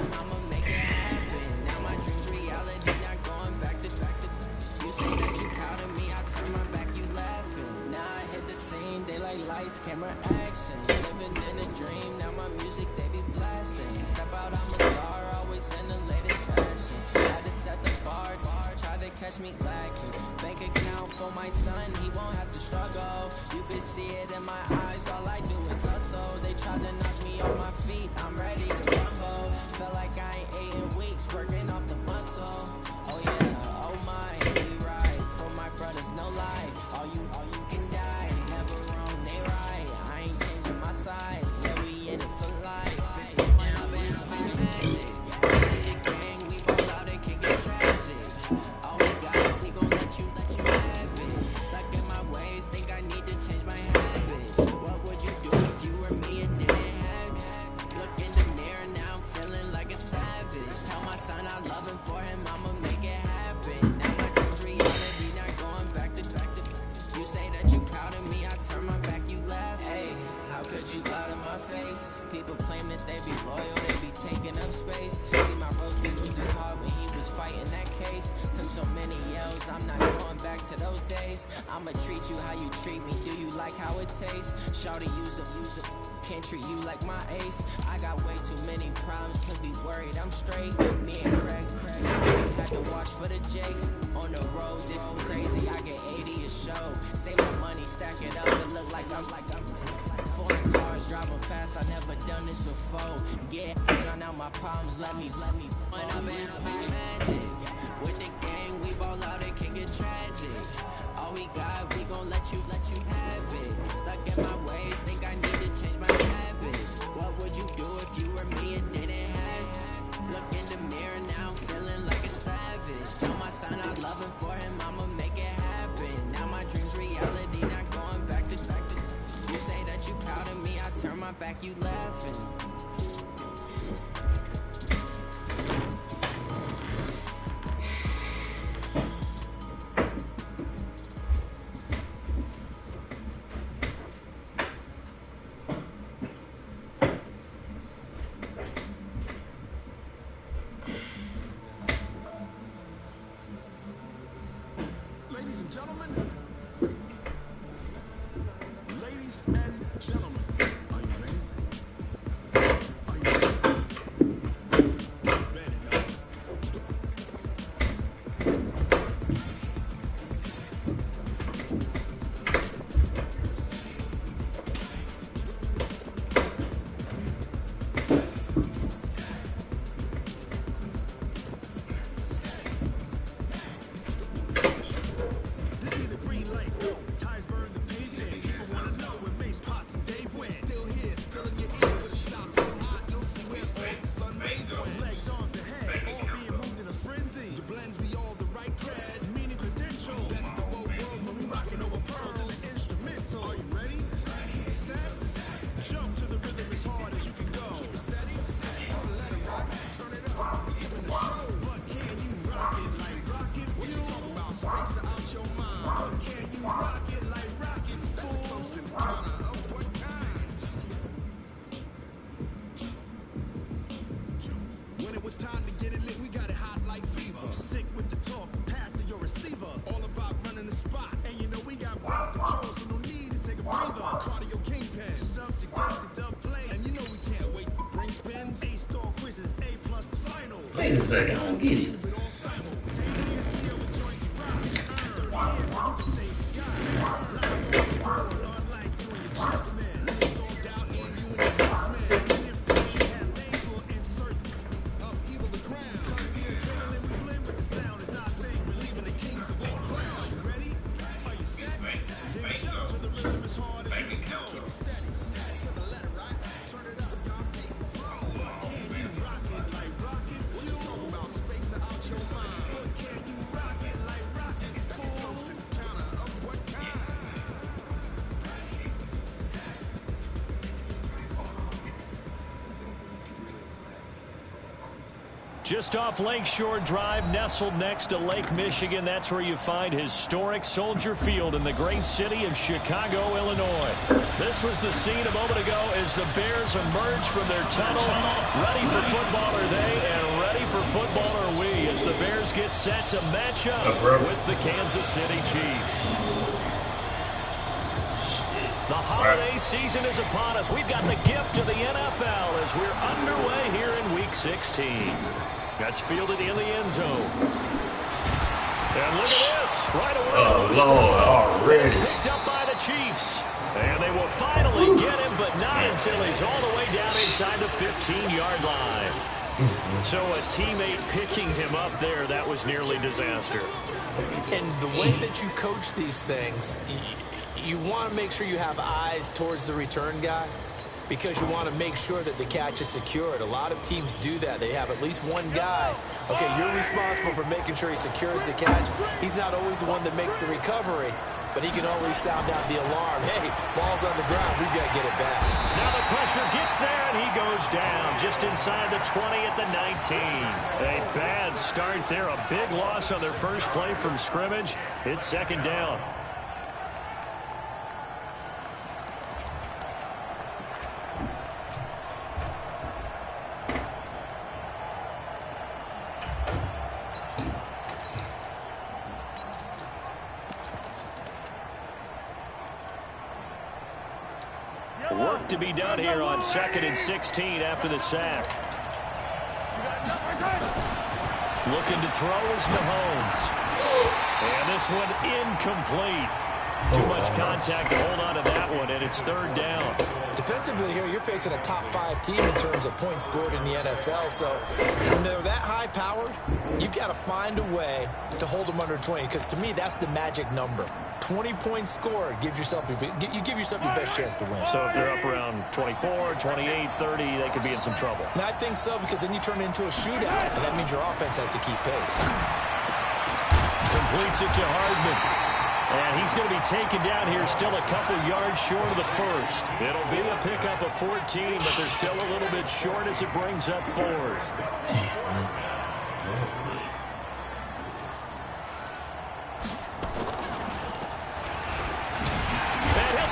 him, I'ma make it happen. Now my dreams reality, not going back to. You say that you proud of me, I turn my back, you laughing. Now I hit the scene, daylight lights, camera action. Living in a dream, now my music they be blasting. Step out, I'm a star, always in the latest fashion. Had to set the bar, try to catch me lacking. Bank account for my son, he won't have to struggle. You can see it in my eyes, all I do is hustle. They tried to knock me off my feet, I'm ready to rumble. Felt like I ain't ate in weeks, working off the muscle. Oh yeah, oh my, we ride for my brothers, no lie. All you can die, never wrong, they right. I ain't changing my side, yeah, we in it for life. And I've been magic. The gang, we roll out, it can get tragic. All we got, we gon' let you have it. Stuck in my ways, think I need to change my habits. What would you do if you were me and didn't have it? Look in the mirror, now I'm feeling like a savage. Tell my son I love him, for him I'ma make it happen. Now my dreams reality, not going back to. You say that you proud of me, I turn my back, you laugh. Hey, how could you lie to my face? People claim that they be loyal, they be taking up space. See my roast be lose his heart when he was fighting that case. Took so many yells, I'm not going back to those days. I'ma treat you how you treat me, do you like how it tastes? Shawty, use it, can't treat you like my ace. I got way too many problems to be worried, I'm straight. Me and Craig had to watch for the Jakes. On the road, this crazy, I get 80 a show. Save my money, stack it up, it look like I'm foreign cars, driving fast, I never done this before. Yeah, drown out my problems, let me. When I'm in magic, with the gang, we ball out, it can get tragic. All we got, we gon' let you have it. Stuck in my ways, think I need to change my habits. What would you do if you were me and didn't have it? Look in the mirror, now I'm feeling like a savage. Tell my son I love him, for him I'ma make it happen. Now my dreams reality, not going back to. You say that you proud of me, I turn my back, you laughing. Ladies and gentlemen, ladies and gentlemen, are you ready? Are you ready? Ready, y'all. This be the green light, go. Tires burn the pavement. People wanna know where Mace, Pots, and Dave went. Still here, still in your ear with a stop so hot, you'll see where all the sun made them. Legs, arms, and head, all being moved in a frenzy. The blends be all the right cred, meaning credential. Best of both worlds when we rockin' over pearls and the instrumental. Are you ready? Set, jump to the rhythm as hard as you can go. Keep it steady, let it rock, turn it up, we giving the show. But can you rock it like rocket fuel? What you talking about? Space out your mind. But can you rock it like rockets, fool? That's a close encounter of what kind? When it was time to get it lit, we got it hot like fever. Sick with the talk, pass to your receiver. All about running the spot. And you know we got ball control, so no need to take a breather. Cardio kingpin, subjugate the dub play. And you know we can't wait to bring spins. A-star quizzes, A+ the final. Wait a second, I don't get it. With all simultaneous deal with joints and rock. Earn, you can say you got it. Live on the board, unlike you and your chest man. Installed out in you and your chest man. And if they have names, we'll insert upheaval the ground. Cause the adrenaline we blend with the sound is our thing, relieving the kings of all clown. Are you ready? Are you set? Then jump to the rhythm as hard as you can go. Keep it steady, steady to the letter, right? Turn it up, y'all, make it flow. But can you rock it like rocket fuel? What you talking about? Space out your Just off Lakeshore Drive, nestled next to Lake Michigan. That's where you find historic Soldier Field in the great city of Chicago, Illinois. This was the scene a moment ago as the Bears emerged from their tunnel. Ready for football are they, and ready for football are we, as the Bears get set to match up with the Kansas City Chiefs. The holiday season is upon us. We've got the gift of the NFL as we're underway here in Week 16. That's fielded in the end zone. And look at this. Right away. Oh, Lord, already. It's picked up by the Chiefs. And they will finally get him, but not until he's all the way down inside the 15-yard line. So a teammate picking him up there, that was nearly disaster. And the way that you coach these things, you want to make sure you have eyes towards the return guy because you want to make sure that the catch is secured. A lot of teams do that. They have at least one guy. Okay, you're responsible for making sure he secures the catch. He's not always the one that makes the recovery, but he can always sound out the alarm. Hey, ball's on the ground. We've got to get it back. Now the pressure gets there, and he goes down just inside the 20 at the 19. A bad start there. A big loss on their first play from scrimmage. It's second down. Work to be done here on 2nd and 16 after the sack. Looking to throw is Mahomes. And this one incomplete. Too much contact to hold on to that one, and it's third down. Defensively here, you're facing a top-5 team in terms of points scored in the NFL. So when they're that high-powered, you've got to find a way to hold them under 20, because to me, that's the magic number. 20 points scored gives yourself you give yourself your best chance to win. So if they're up around 24, 28, 30, they could be in some trouble. And I think so, because then you turn it into a shootout, and that means your offense has to keep pace. Completes it to Hardman. And he's going to be taken down here still a couple yards short of the first. It'll be a pickup of 14, but they're still a little bit short as it brings up fourth.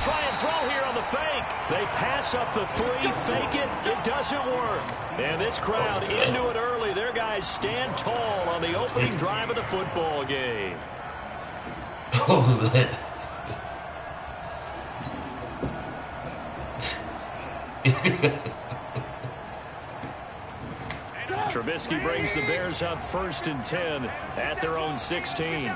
Try and throw here on the fake. They pass up the 3, fake it. It doesn't work. And this crowd into it early. Their guys stand tall on the opening drive of the football game. What was that? Trubisky brings the Bears up 1st and 10 at their own 16.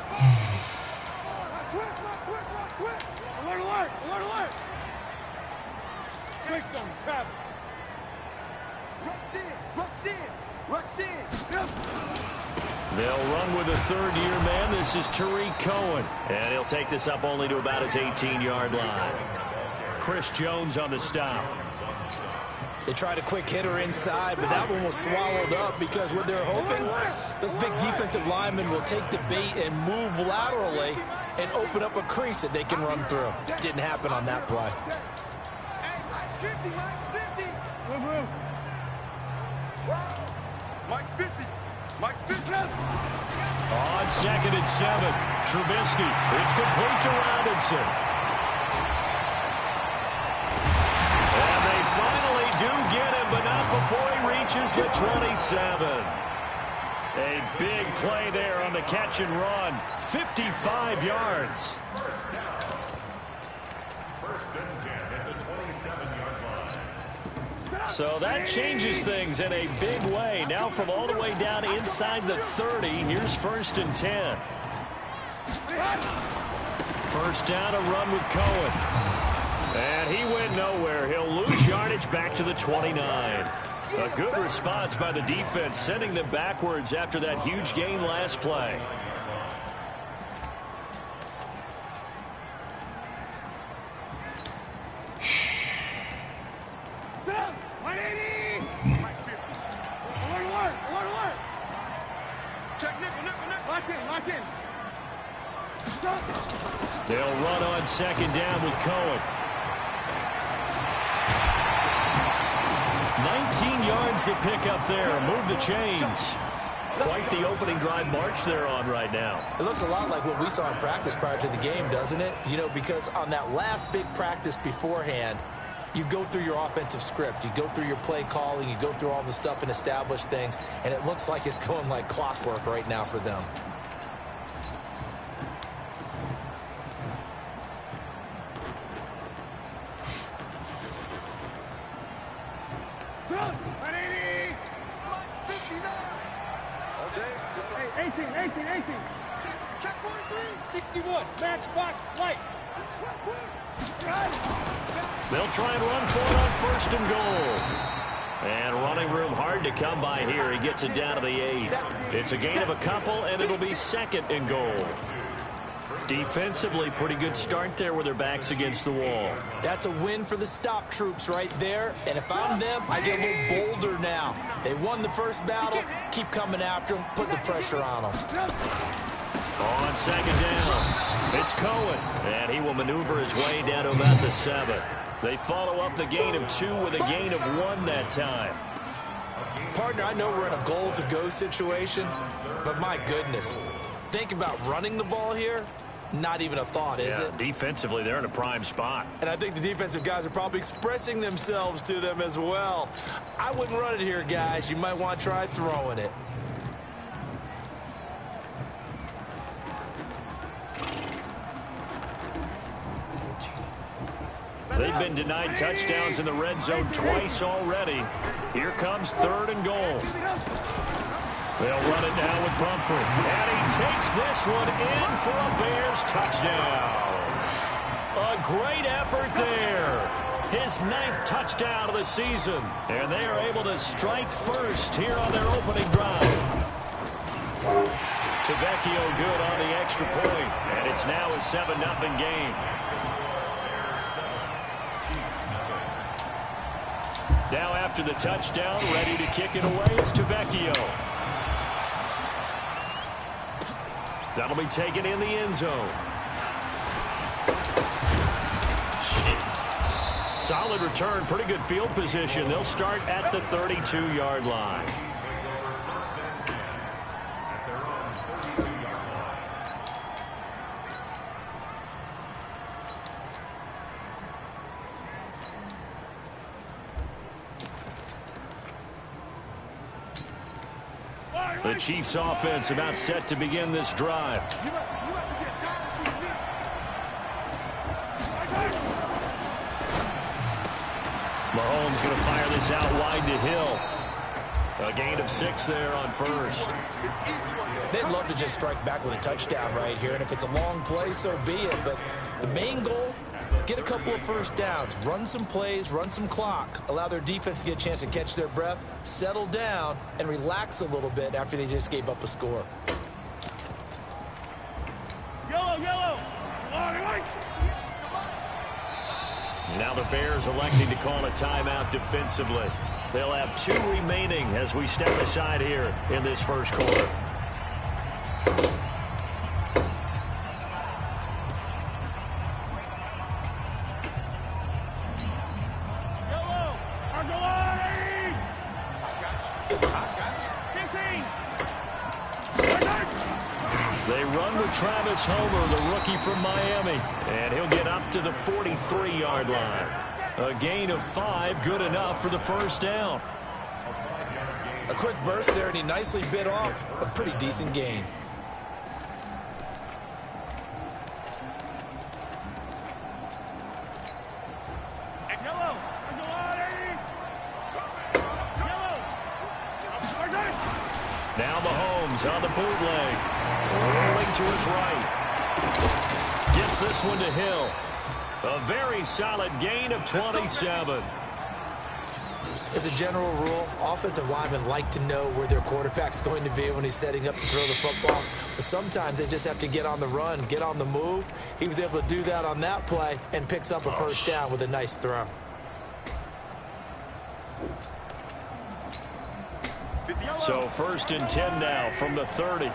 They'll run with a third-year man. This is Tariq Cohen. And he'll take this up only to about his 18-yard line. Chris Jones on the stop. They tried a quick hitter inside, but that one was swallowed up because what they're hoping, those big defensive linemen will take the bait and move laterally and open up a crease that they can run through. Didn't happen on that play. Mike's 50, Mike's 50. Mike's 50. Mike's 50. On 2nd and 7, Trubisky. It's complete to Robinson. And they finally do get him, but not before he reaches the 27. A big play there on the catch and run. 55 yards. First and 10 at the 27-yard line. So that changes things in a big way. Now from all the way down inside the 30, here's 1st and 10. First down, a run with Cohen. And he went nowhere. He'll lose yardage back to the 29. A good response by the defense, sending them backwards after that huge gain last play. They'll run on 2nd down with Cohen. 19 yards to pick up there. Move the chains. Quite the opening drive march they're on right now. It looks a lot like what we saw in practice prior to the game, doesn't it? You know, because on that last big practice beforehand, you go through your offensive script. You go through your play calling. You go through all the stuff and establish things. And it looks like it's going like clockwork right now for them. All day, just like 18. check 43. 61, matchbox lights. They'll try and run for it on first and goal. And running room hard to come by here. He gets it down to the 8. It's a gain of a couple, and it'll be second and goal. Defensively, pretty good start there with their backs against the wall. That's a win for the stop troops right there. And if I'm them, I get a little bolder now. They won the first battle. Keep coming after them. Put the pressure on them. On second down, it's Cohen, and he will maneuver his way down to about the 7. They follow up the gain of 2 with a gain of 1 that time. Partner, I know we're in a goal-to-go situation, but my goodness, think about running the ball here. Not even a thought, is it? Defensively, they're in a prime spot. And I think the defensive guys are probably expressing themselves to them as well. I wouldn't run it here, guys. You might want to try throwing it. They've been denied touchdowns in the red zone twice already. Here comes third and goal. They'll run it now with Pumphrey. And he takes this one in for a Bears touchdown. A great effort there. His 9th touchdown of the season. And they are able to strike first here on their opening drive. Tavecchio good on the extra point. And it's now a 7-0 game. Now after the touchdown, ready to kick it away is Tavecchio. That'll be taken in the end zone. Solid return, pretty good field position. They'll start at the 32-yard line. The Chiefs offense about set to begin this drive. You must get tired of these knees. Mahomes going to fire this out wide to Hill. A gain of 6 there on first. They'd love to just strike back with a touchdown right here, and if it's a long play, so be it. But the main goal, get a couple of first downs, run some plays, run some clock, allow their defense to get a chance to catch their breath, settle down, and relax a little bit after they just gave up a score. Yellow. Now the Bears electing to call a timeout defensively. They'll have 2 remaining as we step aside here in this first quarter. They run with Travis Homer, the rookie from Miami, and he'll get up to the 43-yard line. A gain of 5, good enough for the first down. A quick burst there, and he nicely bit off a pretty decent gain. Now Mahomes on the bootleg. Rolling to his right. Gets this one to Hill. A very solid gain of 27. As a general rule, offensive linemen like to know where their quarterback's going to be when he's setting up to throw the football. But sometimes they just have to get on the run, get on the move. He was able to do that on that play and picks up a first down with a nice throw. So first and 10 now from the 30.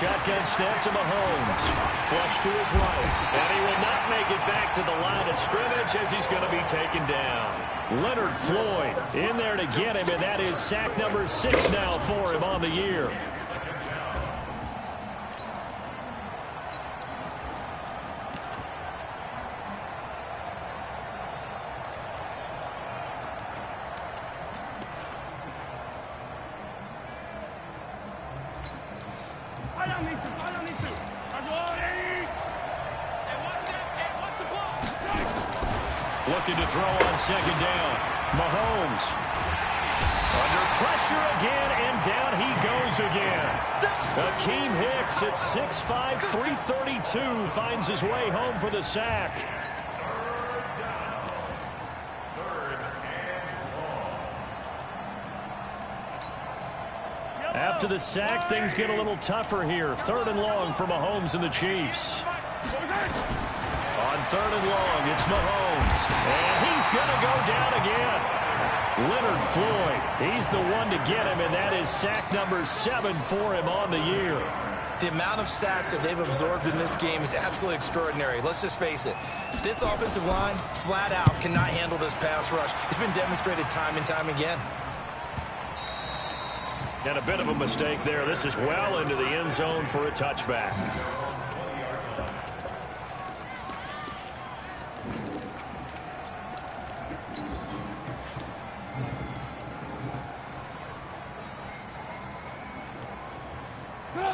shotgun snap to Mahomes. Flush to his right. And he will not make it back to the line of scrimmage as he's going to be taken down. Leonard Floyd in there to get him, and that is sack number 6 now for him on the year. Looking to throw on second down. Mahomes under pressure again, and down he goes again. Akeem Hicks at 6'5", 332 finds his way home for the sack. After the sack, things get a little tougher here. 3rd and long for Mahomes and the Chiefs. On 3rd and long, it's Mahomes. And he's going to go down again. Leonard Floyd, he's the one to get him, and that is sack number 7 for him on the year. The amount of sacks that they've absorbed in this game is absolutely extraordinary. Let's just face it. This offensive line, flat out, cannot handle this pass rush. It's been demonstrated time and time again. And a bit of a mistake there. This is well into the end zone for a touchback.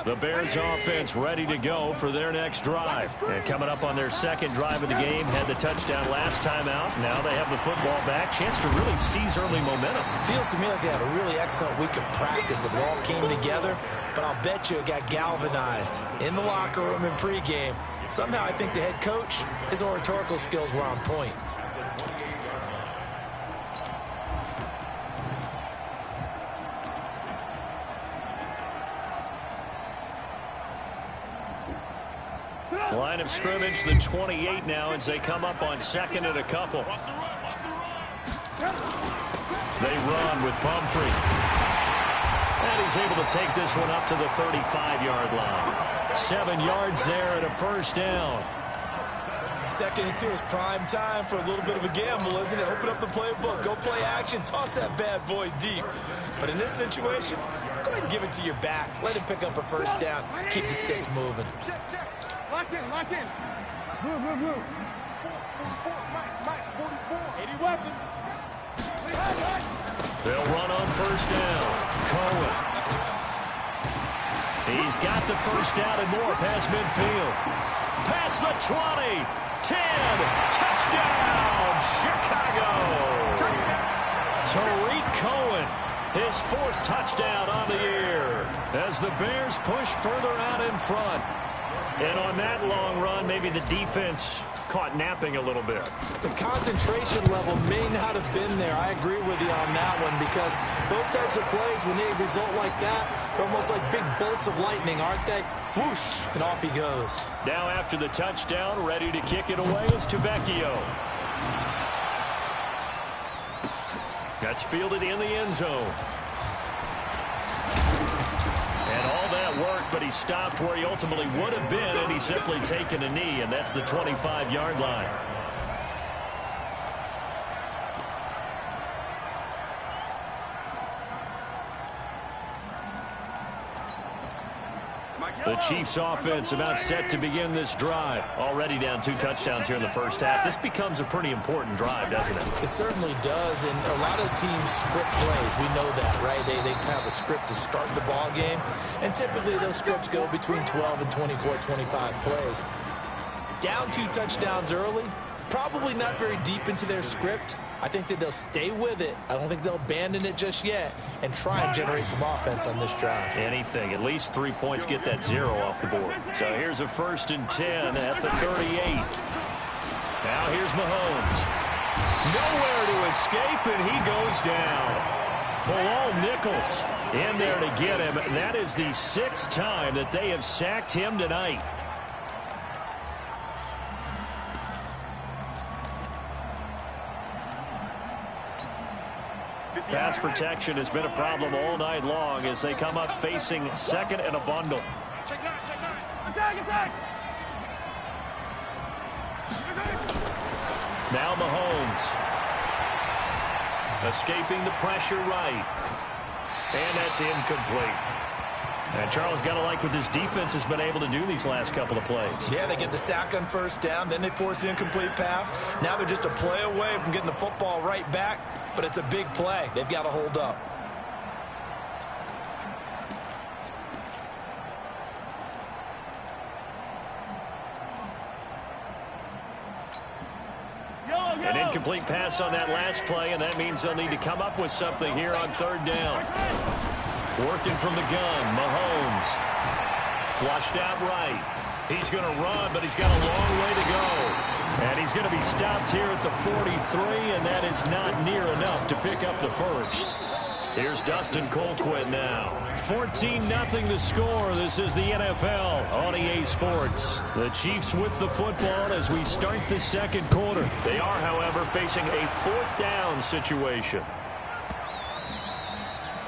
The Bears offense ready to go for their next drive. And coming up on their 2nd drive of the game, had the touchdown last time out. Now they have the football back. Chance to really seize early momentum. Feels to me like they had a really excellent week of practice. It all came together, but I'll bet you it got galvanized in the locker room in pregame. Somehow I think the head coach, his oratorical skills were on point. Line of scrimmage, the 28 now as they come up on 2nd and a couple. They run with Pumphrey. And he's able to take this one up to the 35-yard line. 7 yards there and a 1st down. 2nd and 2 is prime time for a little bit of a gamble, isn't it? Open up the playbook, go play action, toss that bad boy deep. But in this situation, go ahead and give it to your back. Let him pick up a 1st down. Keep the sticks moving. Lock in, lock in. Move, move, move. 80 weapon. They'll run on 1st down. Cohen. He's got the 1st down and more past midfield. Past the 20. 10. Touchdown, Chicago. Tariq Cohen, his 4th touchdown on the year as the Bears push further out in front. And on that long run, maybe the defense caught napping a little bit. The concentration level may not have been there. I agree with you on that one, because those types of plays, when they result like that, they're almost like big bolts of lightning, aren't they? Whoosh, and off he goes. Now after the touchdown, ready to kick it away is Tavecchio. That's fielded in the end zone. And all that worked, but he stopped where he ultimately would have been, and he's simply taken a knee, and that's the 25-yard line. The Chiefs offense about set to begin this drive. Already down 2 touchdowns here in the 1st half. This becomes a pretty important drive, doesn't it? It certainly does, and a lot of teams script plays. We know that, right? They have a script to start the ball game, and typically those scripts go between 12 and 24, 25 plays. Down 2 touchdowns early, probably not very deep into their script. I think that they'll stay with it. I don't think they'll abandon it just yet and try and generate some offense on this drive. Anything. At least 3 points, get that 0 off the board. So here's a 1st and 10 at the 38. Now here's Mahomes. Nowhere to escape, and he goes down. Bilal Nichols in there to get him. That is the 6th time that they have sacked him tonight. Pass protection has been a problem all night long as they come up facing 2nd and a bundle. Check nine, check nine. Attack, attack. Now Mahomes. Escaping the pressure right. And that's incomplete. And Charles, got to like what this defense has been able to do these last couple of plays. Yeah, they get the sack on first down, then they force the incomplete pass. Now they're just a play away from getting the football right back, but it's a big play. They've got to hold up. An incomplete pass on that last play, and that means they'll need to come up with something here on third down. Working from the gun, Mahomes. Flushed out right. He's going to run, but he's got a long way to go. And he's going to be stopped here at the 43, and that is not near enough to pick up the first. Here's Dustin Colquitt now. 14-0 the score. This is the NFL on EA Sports. The Chiefs with the football as we start the second quarter. They are, however, facing a fourth down situation.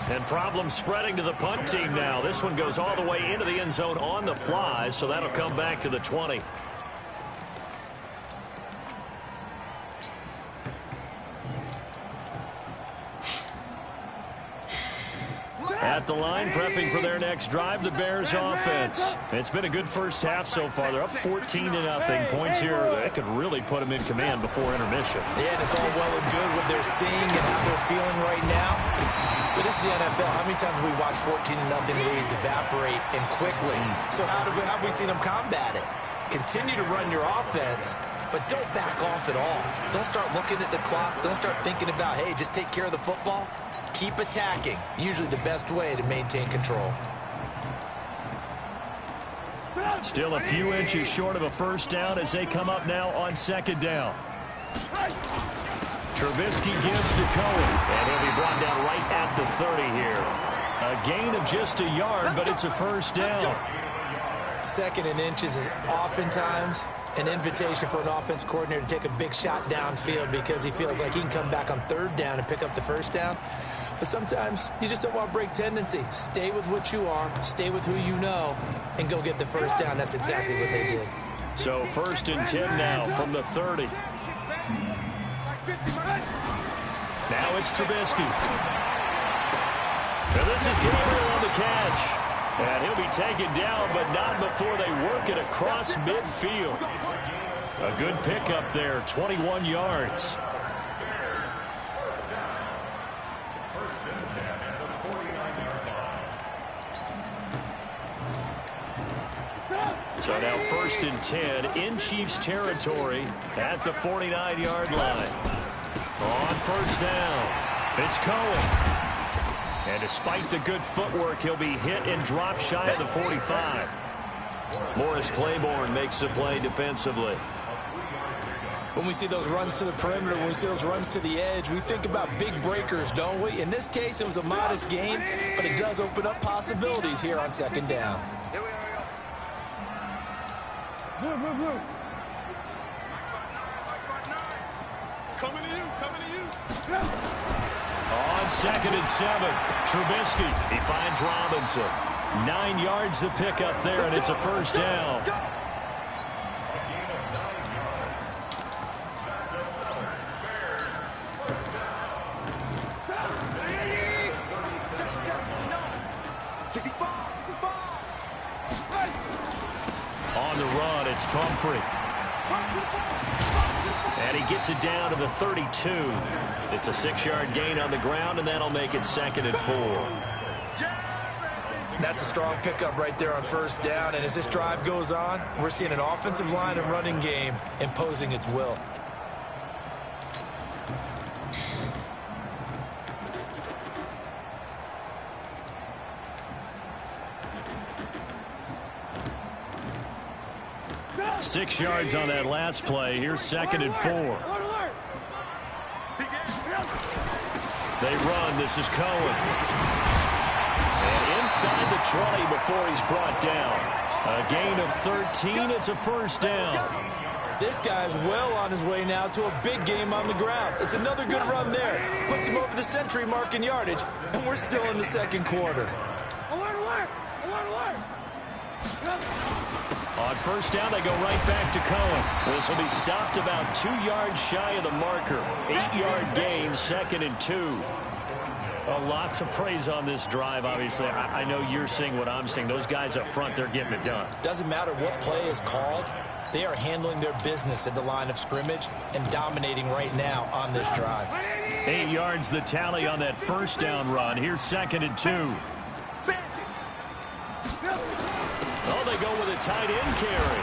And problems spreading to the punt team now. This one goes all the way into the end zone on the fly, so that'll come back to the 20. At the line, prepping for their next drive, the Bears offense. It's been a good first half so far. They're up 14-0. Points here that could really put them in command before intermission. Yeah, and it's all well and good what they're seeing and how they're feeling right now. But this is the NFL. How many times have we watched 14-0 leads evaporate and quickly? So how have we seen them combat it? Continue to run your offense, but don't back off at all. Don't start looking at the clock. Don't start thinking about, hey, just take care of the football. Keep attacking. Usually the best way to maintain control. Still a few inches short of a first down as they come up now on second down. Trubisky gives to Cohen, and he'll be brought down right at the 30 here. A gain of just a yard, but it's a first down. Second and inches is oftentimes an invitation for an offense coordinator to take a big shot downfield because he feels like he can come back on third down and pick up the first down. But sometimes you just don't want to break tendency. Stay with what you are, stay with who you know, and go get the first down. That's exactly what they did. So 1st and 10 now from the 30. Now it's Trubisky. And this is Gabriel on the catch. And he'll be taken down, but not before they work it across midfield. A good pickup there, 21 yards. So now 1st and 10 in Chiefs territory at the 49-yard line. On first down, it's Cohen. And despite the good footwork, he'll be hit and dropped shy of the 45. Morris Claiborne makes the play defensively. When we see those runs to the perimeter, when we see those runs to the edge, we think about big breakers, don't we? In this case, it was a modest gain, but it does open up possibilities here on second down. Blue. Coming to you, coming to you. On 2nd and 7, Trubisky. He finds Robinson. 9 yards to pick up there, and it's a first down. On the run, it's Pumphrey. And he gets it down to the 32. It's a 6-yard gain on the ground, and that'll make it 2nd and 4. That's a strong pickup right there on first down, and as this drive goes on, we're seeing an offensive line and running game imposing its will. Six yards on that last play. Here's 2nd and 4. They run. This is Cohen. And inside the 20 before he's brought down. A gain of 13. It's a first down. This guy's well on his way now to a big game on the ground. It's another good run there. Puts him over the century mark in yardage, and we're still in the second quarter. On first down, they go right back to Cohen. This will be stopped about 2 yards shy of the marker. 8-yard gain, 2nd and 2. A lot to praise on this drive, obviously. I know you're seeing what I'm seeing. Those guys up front, they're getting it done. Doesn't matter what play is called. They are handling their business at the line of scrimmage and dominating right now on this drive. 8 yards the tally on that first down run. Here's 2nd and 2. Oh, they go with a tight end carry.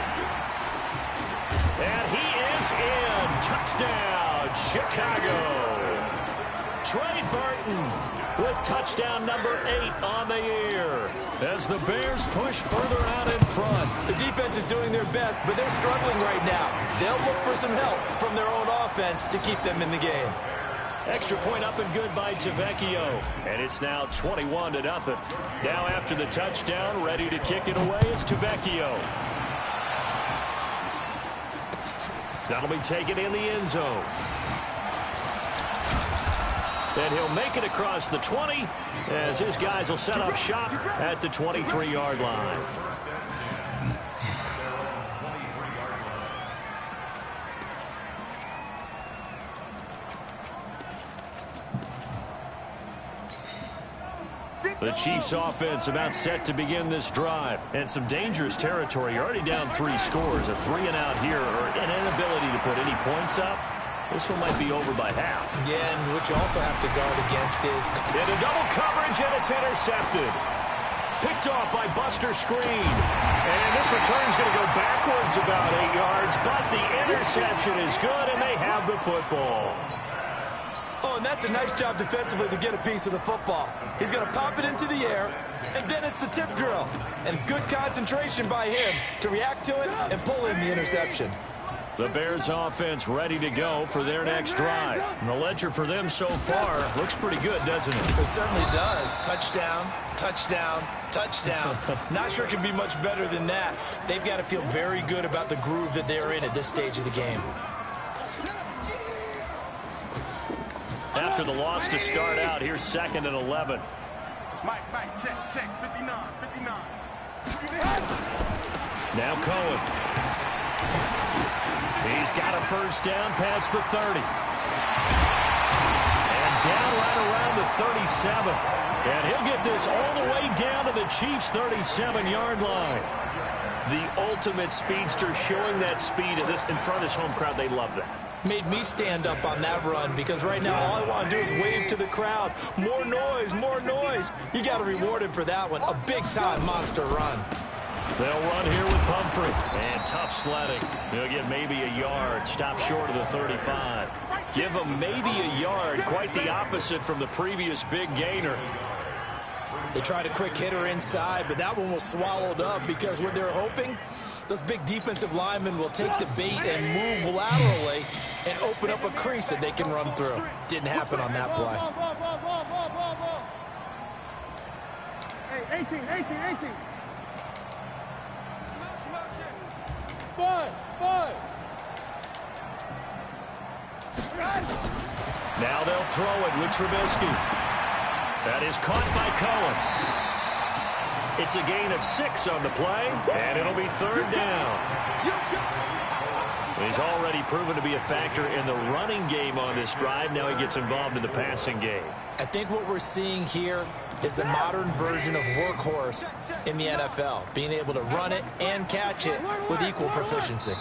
And he is in. Touchdown, Chicago. Trey Burton with touchdown number 8 on the year as the Bears push further out in front. The defense is doing their best, but they're struggling right now. They'll look for some help from their own offense to keep them in the game. Extra point up and good by Tavecchio. And it's now 21-0. Now after the touchdown, ready to kick it away is Tavecchio. That'll be taken in the end zone. And he'll make it across the 20 as his guys will set up shop at the 23-yard line. The Chiefs offense about set to begin this drive. And some dangerous territory. You're already down 3 scores. A 3-and-out here or an inability to put any points up. This one might be over by half. Yeah, and what you also have to guard against is... In a double coverage, and it's intercepted. Picked off by Buster Screen. And this return's going to go backwards about 8 yards, but the interception is good, and they have the football. Oh, and that's a nice job defensively to get a piece of the football. He's going to pop it into the air, and then it's the tip drill. And good concentration by him to react to it and pull in the interception. The Bears offense ready to go for their next drive. And the ledger for them so far looks pretty good, doesn't it? It certainly does. Touchdown, touchdown, touchdown. Not sure it can be much better than that. They've got to feel very good about the groove that they're in at this stage of the game. After the loss to start out, here's 2nd and 11. Mike, check, 59. Now Cohen. He's got a first down past the 30. And down right around the 37. And he'll get this all the way down to the Chiefs' 37-yard line. The ultimate speedster showing that speed in front of his home crowd. They love that. Made me stand up on that run because right now all I want to do is wave to the crowd. More noise, more noise. You got to reward him for that one. A big-time monster run. They'll run here with Pumphrey. And tough sledding. He'll get maybe a yard. Stop short of the 35. Give him maybe a yard. Quite the opposite from the previous big gainer. They tried a quick hitter inside, but that one was swallowed up because what they're hoping, those big defensive linemen will take the bait and move laterally and open up a crease that they can run through. Didn't happen on that play. Hey, 18. Five. Now they'll throw it with Trubisky. That is caught by Cohen. It's a gain of 6 on the play, and it'll be 3rd down. He's already proven to be a factor in the running game on this drive. Now he gets involved in the passing game. I think what we're seeing here is the modern version of workhorse in the NFL, being able to run it and catch it with equal proficiency.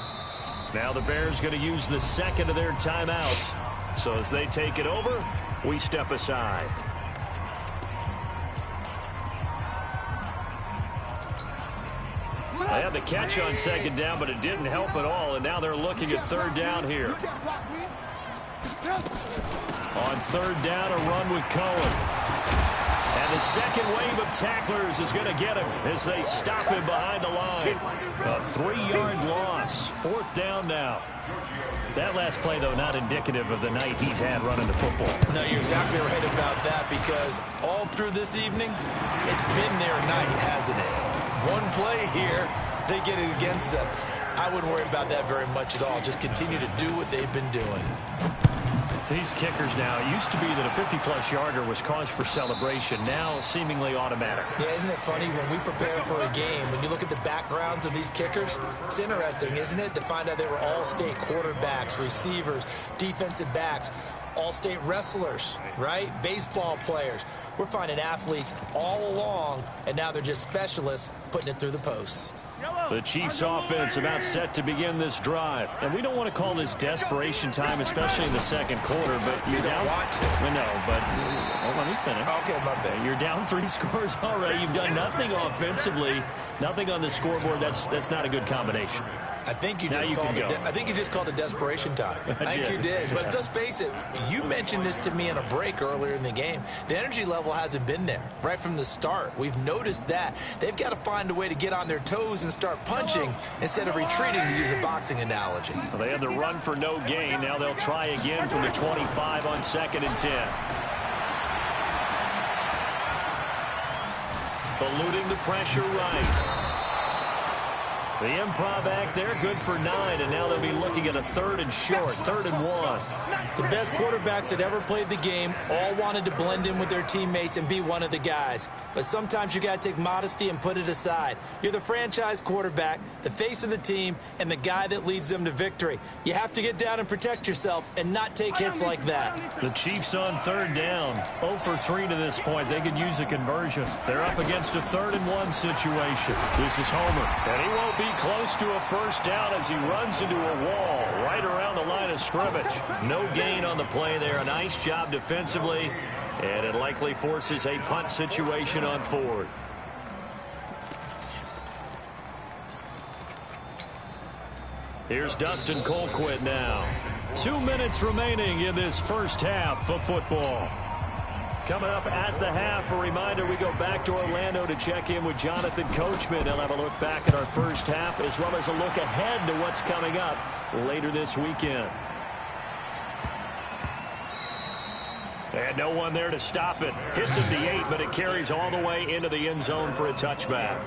Now the Bears going to use the 2nd of their timeouts. So as they take it over, we step aside. They had the catch on 2nd down, but it didn't help at all, and now they're looking at 3rd down here. On 3rd down, a run with Cohen. And the second wave of tacklers is going to get him as they stop him behind the line. A 3-yard loss. 4th down now. That last play, though, not indicative of the night he's had running the football. No, you're exactly right about that because all through this evening, it's been their night, hasn't it? One play here, they get it against them. I wouldn't worry about that very much at all. Just continue to do what they've been doing. These kickers now, it used to be that a 50-plus yarder was cause for celebration. Now seemingly automatic. Yeah, isn't it funny when we prepare for a game, when you look at the backgrounds of these kickers, it's interesting, isn't it, to find out they were all-state quarterbacks, receivers, defensive backs, all-state wrestlers, right? Baseball players. We're finding athletes all along, and now they're just specialists putting it through the posts. The Chiefs offense about set to begin this drive. And we don't want to call this desperation time, especially in the second quarter, but you're down. Want to. No, but let me finish. Okay, my bad. You're down 3 scores already. You've done nothing offensively, nothing on the scoreboard. That's not a good combination. I think you just called it desperation time. I think you did. But let's face it, you mentioned this to me in a break earlier in the game. The energy level hasn't been there right from the start. We've noticed that. They've got to find a way to get on their toes and start punching instead of retreating, to use a boxing analogy. Well, they had the run for no gain. Now they'll try again from the 25 on 2nd and 10. Eluding the pressure right. The improv act there, good for 9, and now they'll be looking at a 3rd and short, 3rd and 1. The best quarterbacks that ever played the game all wanted to blend in with their teammates and be one of the guys. But sometimes you got to take modesty and put it aside. You're the franchise quarterback, the face of the team, and the guy that leads them to victory. You have to get down and protect yourself and not take hits like that. The Chiefs on 3rd down. 0 for 3 to this point. They could use a conversion. They're up against a 3rd and 1 situation. This is Homer, and he won't be close to a first down as he runs into a wall right around the line of scrimmage. No gain on the play there. A nice job defensively, and it likely forces a punt situation on 4th. Here's Dustin Colquitt now. 2 minutes remaining in this first half of football. Coming up at the half, a reminder, we go back to Orlando to check in with Jonathan Coachman. He'll have a look back at our first half as well as a look ahead to what's coming up later this weekend. And no one there to stop it. Hits it the 8, but it carries all the way into the end zone for a touchback.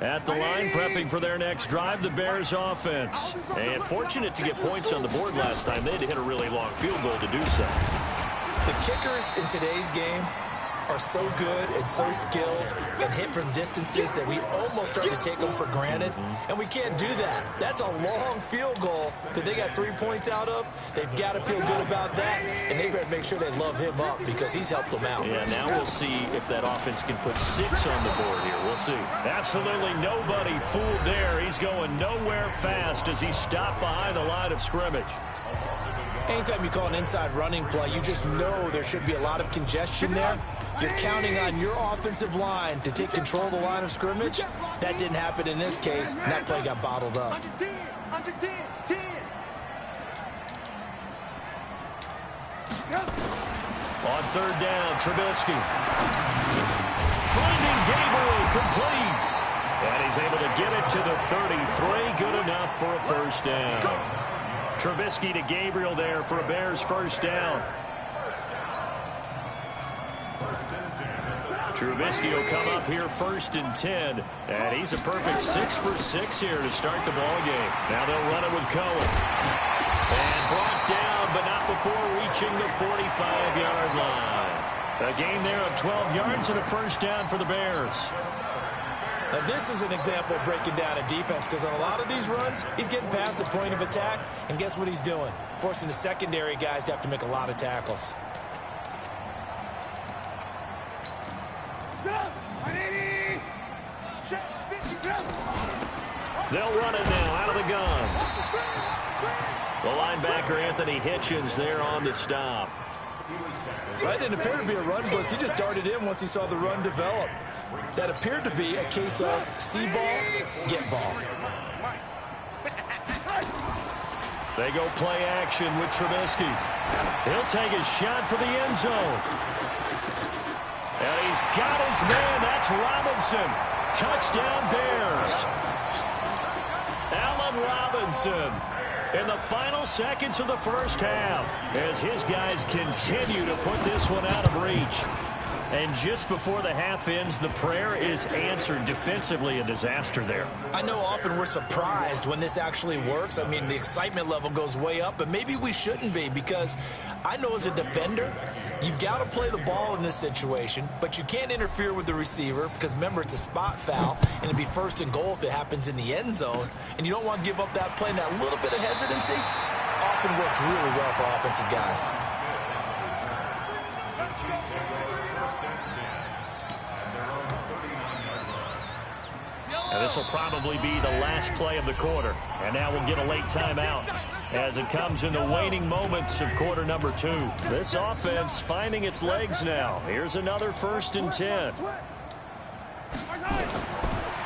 At the line, prepping for their next drive, the Bears offense. And fortunate to get points on the board last time. They had to hit a really long field goal to do so. The kickers in today's game are so good and so skilled and hit from distances that we almost start to take them for granted. And we can't do that. That's a long field goal that they got 3 points out of. They've got to feel good about that, and they better make sure they love him up because he's helped them out. Yeah, now we'll see if that offense can put 6 on the board here. We'll see. Absolutely nobody fooled there. He's going nowhere fast as he's stopped behind the line of scrimmage. Anytime you call an inside running play, you just know there should be a lot of congestion there. You're counting on your offensive line to take control of the line of scrimmage. That didn't happen in this case, and that play got bottled up. Under 10, 10. On 3rd down, Trubisky. Finding Gabriel complete. And he's able to get it to the 33. Good enough for a first down. Trubisky to Gabriel there for a Bears first down. Trubisky will come up here 1st and 10. And he's a perfect 6 for 6 here to start the ball game. Now they'll run it with Cohen. And brought down, but not before reaching the 45-yard line. A gain there of 12 yards and a first down for the Bears. Now, this is an example of breaking down a defense because on a lot of these runs, he's getting past the point of attack, and guess what he's doing? Forcing the secondary guys to have to make a lot of tackles. They'll run it now out of the gun. The linebacker, Anthony Hitchens, there on the stop. That didn't appear to be a run blitz. He just darted in once he saw the run develop. That appeared to be a case of see ball, get ball. They go play action with Trubisky. He'll take his shot for the end zone. And he's got his man. That's Robinson. Touchdown Bears. Allen Robinson in the final seconds of the first half as his guys continue to put this one out of reach. And just before the half ends, the prayer is answered. Defensively, a disaster there. I know often we're surprised when this actually works. I mean, the excitement level goes way up, but maybe we shouldn't be, because I know as a defender, you've got to play the ball in this situation, but you can't interfere with the receiver because, remember, it's a spot foul, and it'd be first and goal if it happens in the end zone, and you don't want to give up that play, and that little bit of hesitancy often works really well for offensive guys. And this will probably be the last play of the quarter. And now we'll get a late timeout as it comes in the waning moments of quarter number 2. This offense finding its legs now. Here's another 1st and 10.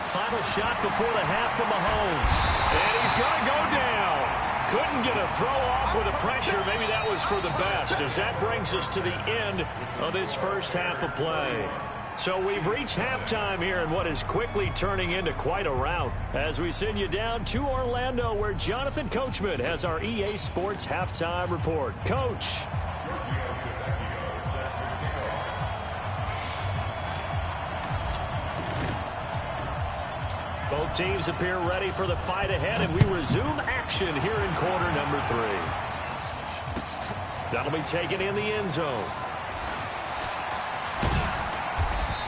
Final shot before the half from Mahomes. And he's going to go down. Couldn't get a throw off with the pressure. Maybe that was for the best, as that brings us to the end of this first half of play. So we've reached halftime here in what is quickly turning into quite a rout as we send you down to Orlando, where Jonathan Coachman has our EA Sports halftime report. Coach. Both teams appear ready for the fight ahead, and we resume action here in quarter number 3. That'll be taken in the end zone.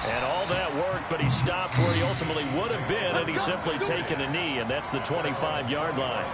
And all that worked, but he stopped where he ultimately would have been, and he's simply taken a knee, and that's the 25-yard line.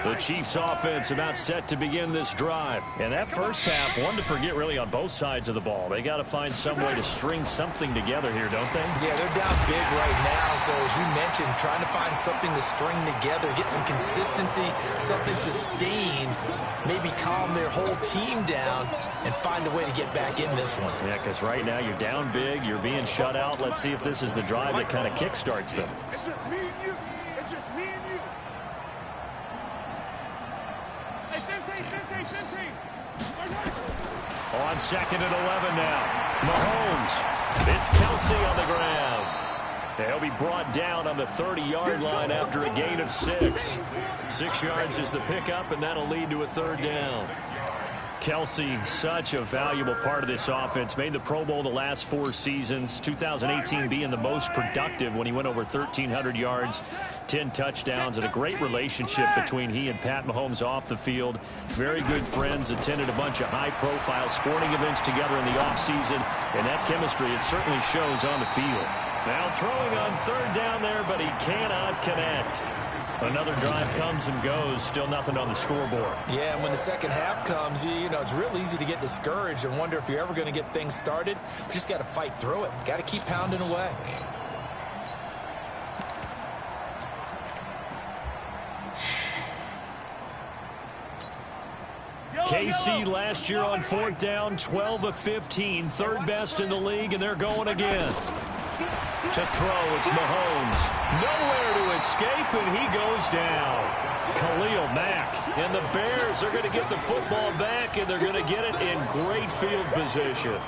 The Chiefs offense about set to begin this drive. And that first half, one to forget really on both sides of the ball. They got to find some way to string something together here, don't they? Yeah, they're down big right now. So as you mentioned, trying to find something to string together, get some consistency, something sustained, maybe calm their whole team down and find a way to get back in this one. Yeah, because right now you're down big, you're being shut out. Let's see if this is the drive that kind of kickstarts them. It's just me and you. It's just me and you. On 2nd and 11 now. Mahomes. It's Kelsey on the ground. He'll be brought down on the 30-yard line after a gain of 6. 6 yards is the pickup, and that'll lead to a 3rd down. Kelsey, such a valuable part of this offense. Made the Pro Bowl the last 4 seasons. 2018 being the most productive when he went over 1,300 yards, 10 touchdowns, and a great relationship between he and Pat Mahomes off the field. Very good friends, attended a bunch of high-profile sporting events together in the offseason, and that chemistry, it certainly shows on the field. Now throwing on 3rd down there, but he cannot connect. Another drive comes and goes, still nothing on the scoreboard. Yeah, and when the second half comes, you know, it's real easy to get discouraged and wonder if you're ever going to get things started. You just got to fight through it. Got to keep pounding away. KC last year on 4th down, 12 of 15, 3rd best in the league, and they're going again. To throw, it's Mahomes. Nowhere to escape, and he goes down. Khalil Mack. And the Bears are going to get the football back, and they're going to get it in great field position.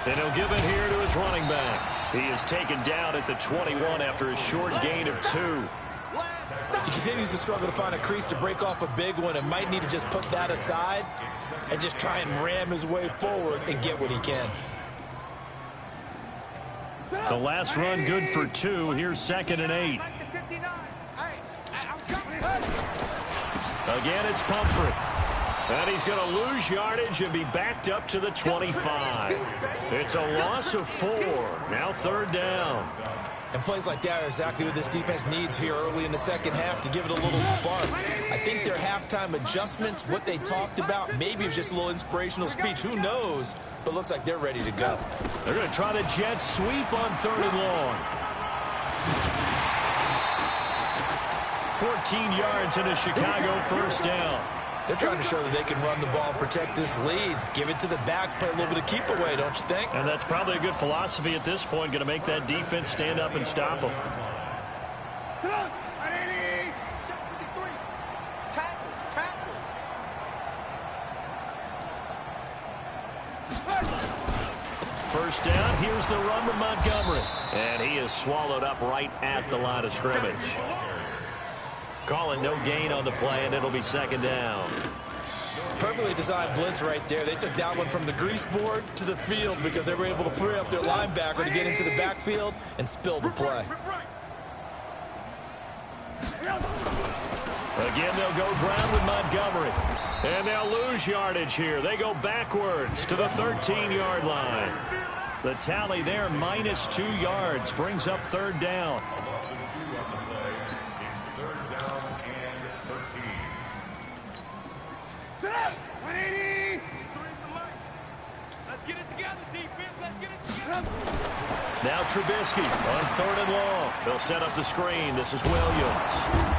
And he'll give it here to his running back. He is taken down at the 21 after a short gain of 2. He continues to struggle to find a crease to break off a big one and might need to just put that aside and just try and ram his way forward and get what he can. The last run good for 2. Here's 2nd and 8. Again, it's Pumphrey. And he's going to lose yardage and be backed up to the 25. It's a loss of 4. Now 3rd down. And plays like that are exactly what this defense needs here early in the second half to give it a little spark. I think their halftime adjustments, what they talked about, maybe it was just a little inspirational speech. Who knows? But looks like they're ready to go. They're going to try the jet sweep on 3rd and long. 14 yards in a Chicago 1st down. They're trying to show that they can run the ball and protect this lead. Give it to the backs, play a little bit of keep away, don't you think? And that's probably a good philosophy at this point, going to make that defense stand up and stop them. first down. Here's the run with Montgomery. And he is swallowed up right at the line of scrimmage. Calling no gain on the play, and it'll be second down. Perfectly designed blitz right there. They took that one from the grease board to the field because they were able to free up their linebacker to get into the backfield and spill the play. Again, they'll go ground with Montgomery. And they'll lose yardage here. They go backwards to the 13-yard line. The tally there, minus 2 yards, brings up third down. Let's get it together, defense. Let's get it together. Now Trubisky on 3rd and long. They'll set up the screen. This is Williams.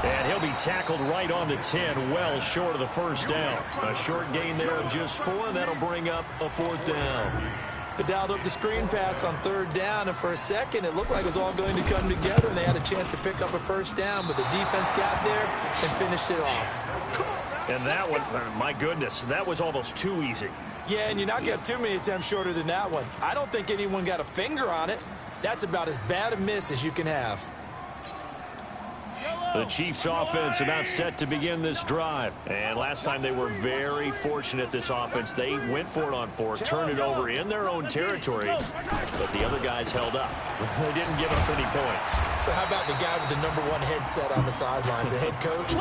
And he'll be tackled right on the 10, well short of the first down. A short gain there of just 4, and that'll bring up a 4th down. They dialed up the screen pass on 3rd down, and for a second it looked like it was all going to come together, and they had a chance to pick up a first down, but the defense got there and finished it off. And that one, my goodness, that was almost too easy. Yeah, and you're not getting too many attempts shorter than that one. I don't think anyone got a finger on it. That's about as bad a miss as you can have. The Chiefs offense about set to begin this drive. And last time they were very fortunate, this offense. They went for it on 4, turned it over in their own territory, but the other guys held up. They didn't give up any points. So how about the guy with the #1 headset on the sidelines, the head coach?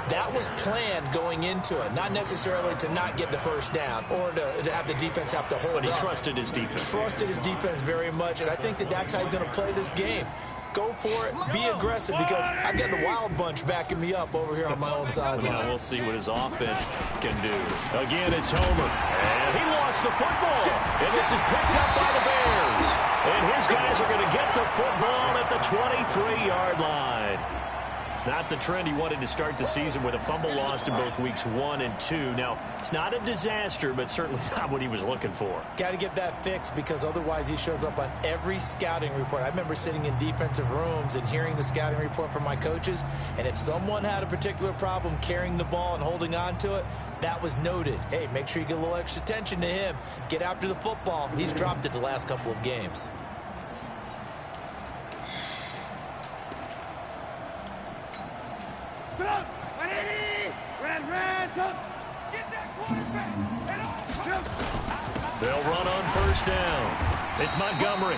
That was planned going into it, not necessarily to not get the first down or to have the defense have to hold up. But he trusted his defense. Trusted his defense very much, and I think that's how he's going to play this game. Go for it, be aggressive, because I've got the wild bunch backing me up over here on my own sideline. Well, we'll see what his offense can do. Again, it's Homer. And he lost the football. And this is picked up by the Bears. And his guys are going to get the football at the 23-yard line. Not the trend he wanted to start the season with a fumble lost in both weeks 1 and 2. Now, it's not a disaster, but certainly not what he was looking for. Got to get that fixed, because otherwise he shows up on every scouting report. I remember sitting in defensive rooms and hearing the scouting report from my coaches, and if someone had a particular problem carrying the ball and holding on to it, that was noted. Hey, make sure you get a little extra attention to him. Get after the football. He's dropped it the last couple of games. They'll run on first down. It's Montgomery.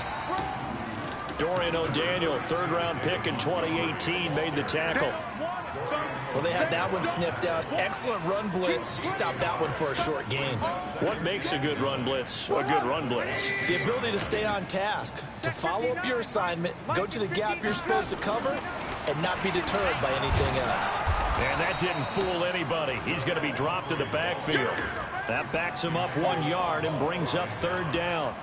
Dorian O'Daniel, 3rd-round pick in 2018, made the tackle. Well, they had that one sniffed out. Excellent run blitz. Stopped that one for a short gain. What makes a good run blitz a good run blitz? The ability to stay on task, to follow up your assignment, go to the gap you're supposed to cover, and not be deterred by anything else. And that didn't fool anybody. He's going to be dropped in the backfield. That backs him up 1 yard and brings up 3rd down.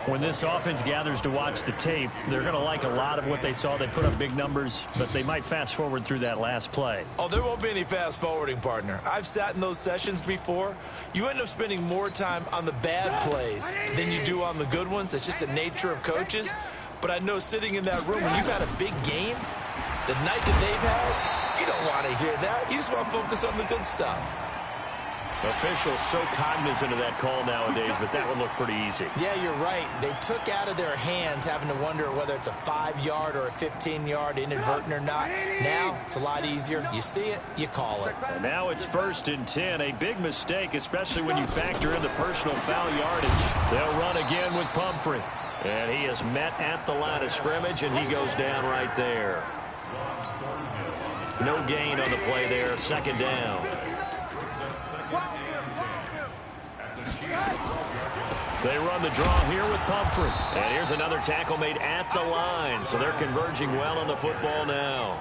When this offense gathers to watch the tape, they're going to like a lot of what they saw. They put up big numbers, but they might fast forward through that last play. Oh, there won't be any fast forwarding, partner. I've sat in those sessions before. You end up spending more time on the bad plays than you do on the good ones. It's just the nature of coaches. But I know sitting in that room, when you've had a big game, the night that they've had, you don't want to hear that. You just want to focus on the good stuff. Officials so cognizant of that call nowadays, but that one looked pretty easy. Yeah, you're right. They took out of their hands having to wonder whether it's a 5-yard or a 15-yard inadvertent or not. Now, it's a lot easier. You see it, you call it. And now it's 1st and 10. A big mistake, especially when you factor in the personal foul yardage. They'll run again with Pumphrey. And he is met at the line of scrimmage, and he goes down right there. No gain on the play there. 2nd down. They run the draw here with Pumphrey. And here's another tackle made at the line. So they're converging well on the football now.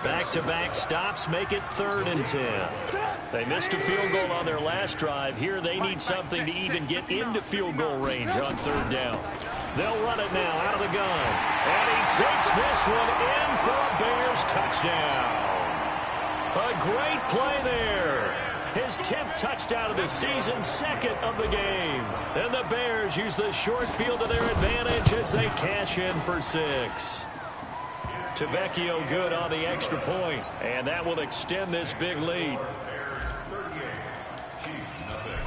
Back-to-back stops make it 3rd and 10. They missed a field goal on their last drive. Here they need something to even get into field goal range on 3rd down. They'll run it now out of the gun. And he takes this one in for a Bears touchdown. A great play there. His 10th touchdown of the season, 2nd of the game. And the Bears use the short field to their advantage as they cash in for 6. Tavecchio good on the extra point, and that will extend this big lead.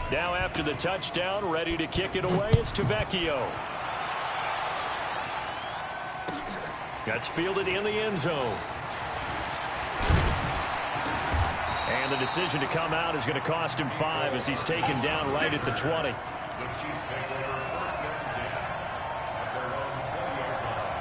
Now after the touchdown, ready to kick it away is Tavecchio. That's fielded in the end zone. And the decision to come out is going to cost him 5 as he's taken down right at the 20. The Chiefs take over first and 10 at their own 20-yard line.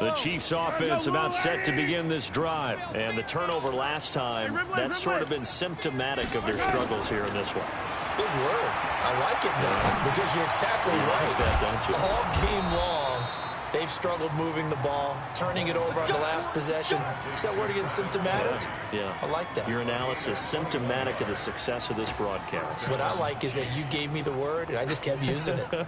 The Chiefs offense about set to begin this drive. And the turnover last time, that's sort of been symptomatic of their struggles here in this one. Good word. I like it, though, because you're exactly right. All game long, they've struggled moving the ball, turning it over on the last possession. Is that word again, symptomatic? Yeah. I like that. Your analysis, symptomatic of the success of this broadcast. What I like is that you gave me the word, and I just kept using it.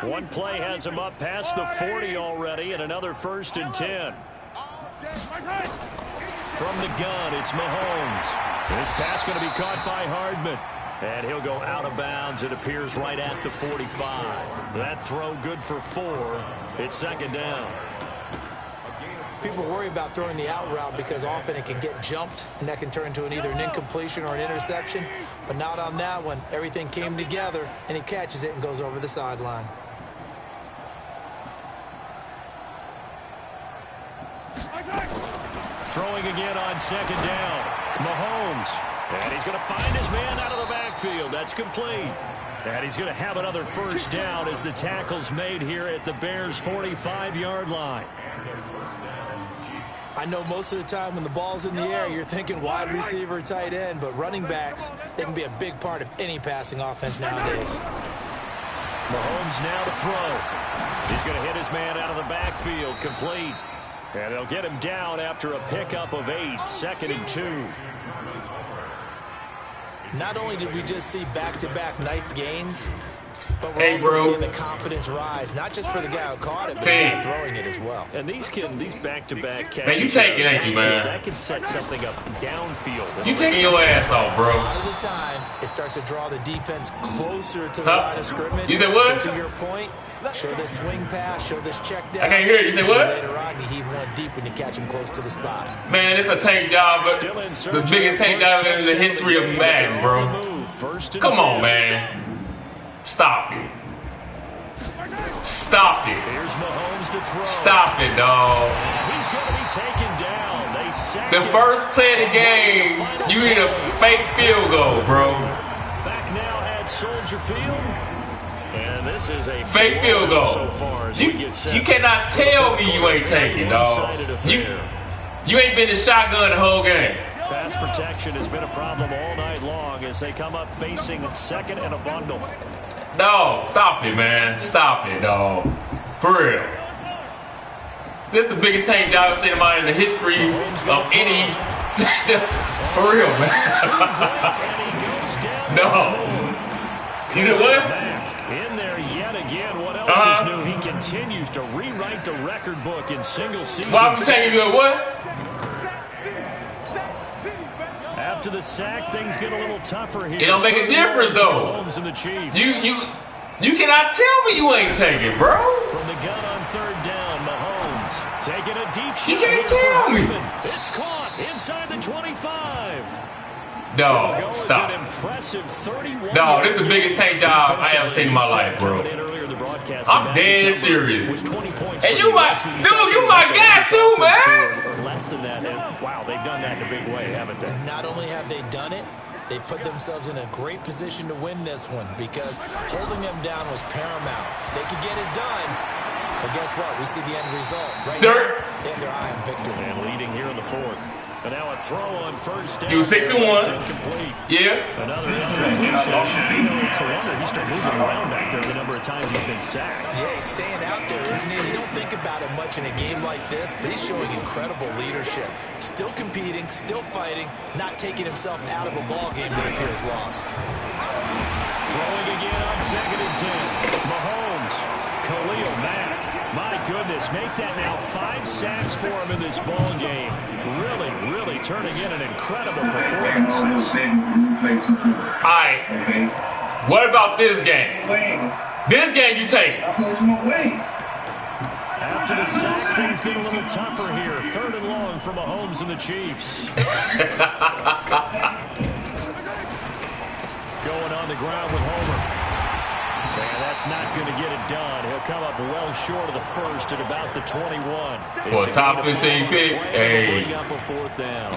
One play has him up past the 40 already, and another 1st and 10. From the gun, it's Mahomes. This pass going to be caught by Hardman. And he'll go out of bounds. It appears right at the 45. That throw good for 4. It's 2nd down. People worry about throwing the out route because often it can get jumped, and that can turn into either an incompletion or an interception. But not on that one. Everything came together, and he catches it and goes over the sideline. Throwing again on 2nd down. Mahomes. And he's going to find his man out of the backfield. That's complete. And he's going to have another 1st down as the tackle's made here at the Bears' 45-yard line. I know most of the time when the ball's in the air, you're thinking wide receiver, tight end, but running backs, they can be a big part of any passing offense nowadays. Mahomes now to throw. He's going to hit his man out of the backfield, complete. And they'll get him down after a pickup of 8, 2nd and 2. Not only did we just see back-to-back nice gains, but we're also seeing the confidence rise, not just for the guy who caught it, but the guy throwing it as well. And these back-to-back catches. Man, you taking, ain't you, man? That can set something up downfield. You taking your ass off, bro. A lot of the time, it starts to draw the defense closer to the line of scrimmage. You said what? So to your point, show this swing pass, show this check down. I can't hear you. You say what? Later on, you heave one deep when you catch him close to the spot. Man, it's a tank job, but the biggest tank job in the history of Madden, bro. Come on, man. Stop it. Stop it. Here's Mahomes to throw. Stop it, dog. He's going to be taken down. They sack The first play of the game, you need a fake field goal, bro. Back now at Soldier Field. And this is a fake field goal. So far as we get set. You cannot tell me you ain't taking, dog. You ain't been in shotgun the whole game. Pass protection has been a problem all night long as they come up facing 2nd and a bundle. No, stop it, man. Stop it, dog. For real. This is the biggest tank job I've seen in the history of any. For real, man. No. You said what? In there yet again. What else is new? He continues to rewrite the record book in single season. Well, I'm saying you what? After the sack, things get a little tougher here. It don't make a difference, though. And the Chiefs. You cannot tell me you ain't taking, bro. From the gun on 3rd down, Mahomes taking a deep shot. You can't tell me. It's caught inside the 25. No, stop. An impressive 31. No, this is the biggest tank job I ever seen in my life, bro. I'm dead serious. And you my guy too, man. Less than that. And wow, they've done that in a big way, haven't they? Not only have they done it, they put themselves in a great position to win this one because holding them down was paramount. If they could get it done, but guess what? We see the end result. Right now, they have their eye on victory. And leading here in the 4th. And now a throw on 1st down. He was 6-1. Incomplete. Yeah. Another incompletion. It's a wonder he started moving around back there, the number of times he's been sacked. Yeah, he's staying out there, isn't he? You don't think about it much in a game like this, but he's showing incredible leadership. Still competing, still fighting, not taking himself out of a ball game that appears lost. Throwing again on 2nd and 10. Mahomes, Khalil Mack. My goodness, make that now 5 sacks for him in this ball game. Really turning in an incredible performance. All right. What about this game? This game you take. After the sack, things get a little tougher here. 3rd and long for Mahomes and the Chiefs. Going on the ground with Homer. And that's not going to get it done. He'll come up well short of the first at about the 21. For a top 15 pick, hey. Bring up a 4th down.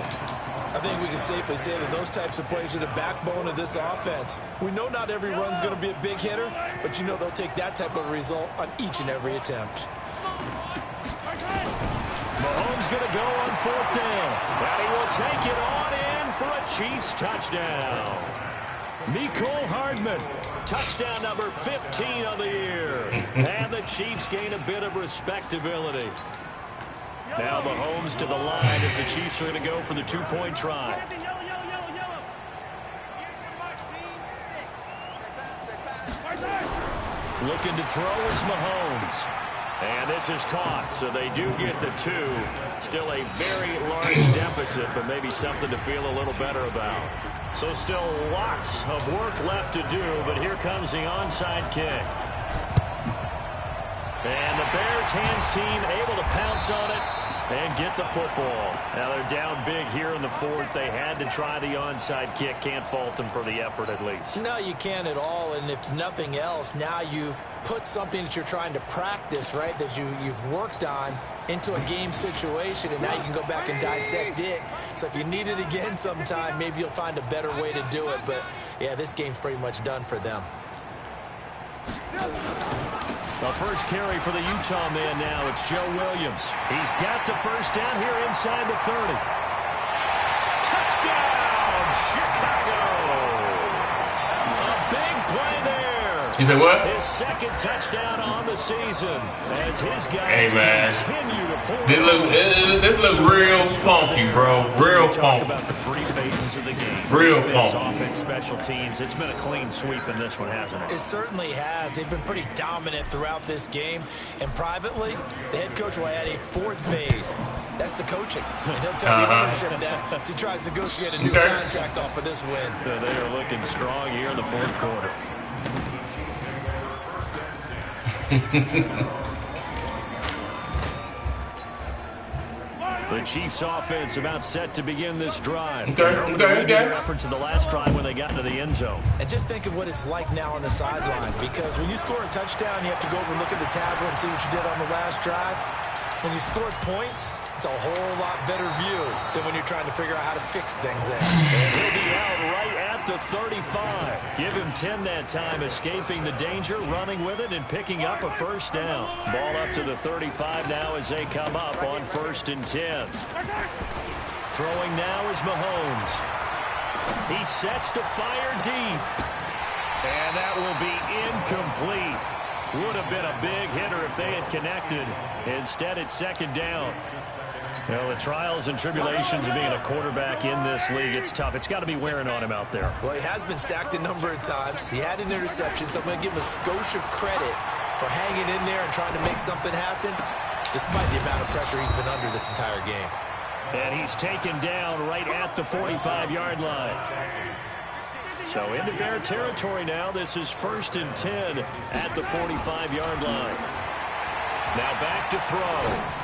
I think we can safely say that those types of plays are the backbone of this offense. We know not every run's going to be a big hitter, but you know they'll take that type of result on each and every attempt. Mahomes going to go on 4th down. And he will take it on in for a Chiefs touchdown. Mecole Hardman, touchdown number 15 of the year. And the Chiefs gain a bit of respectability. Now Mahomes to the line as the Chiefs are going to go for the 2-point try. Looking to throw is Mahomes. And this is caught, so they do get the 2. Still a very large deficit, but maybe something to feel a little better about. So still lots of work left to do, but here comes the onside kick. And the Bears hands team able to pounce on it and get the football. Now they're down big here in the 4th. They had to try the onside kick. Can't fault them for the effort at least. No, you can't at all. And if nothing else, now you've put something that you're trying to practice, right, that you've worked on into a game situation, and now you can go back and dissect it. So if you need it again sometime, maybe you'll find a better way to do it. But, yeah, this game's pretty much done for them. The first carry for the Utah man now, it's Joe Williams. He's got the first down here inside the 30. Touchdown, Chicago! A big play there. He said what? His 2nd touchdown on the season as his guys continue to pull. This looks real funky, bro. Real funky. Talk about the 3 phases of the game. Real Defense, funky. offense, special teams. It's been a clean sweep in this one, hasn't it? It certainly has. They've been pretty dominant throughout this game. And privately, the head coach will add a 4th phase. That's the coaching. And he'll tell the ownership that as he tries to negotiate a new contract off of this win. They are looking strong here in the 4th quarter. The Chiefs offense about set to begin this drive. Okay. Reference to the last drive when they got into the end zone. And just think of what it's like now on the sideline, because when you score a touchdown, you have to go over and look at the tablet and see what you did on the last drive. When you scored points, it's a whole lot better view than when you're trying to figure out how to fix things there. And he'll be out right at the 35. Give him 10 that time, escaping the danger, running with it, and picking up a first down. Ball up to the 35 now as they come up on 1st and 10. Throwing now is Mahomes. He sets to fire deep. And that will be incomplete. Would have been a big hitter if they had connected. Instead, it's 2nd down. Well, the trials and tribulations of being a quarterback in this league, it's tough. It's got to be wearing on him out there. Well, he has been sacked a number of times. He had an interception, so I'm going to give him a skosh of credit for hanging in there and trying to make something happen, despite the amount of pressure he's been under this entire game. And he's taken down right at the 45-yard line. So into Bear territory now. This is 1st and 10 at the 45-yard line. Now back to throw.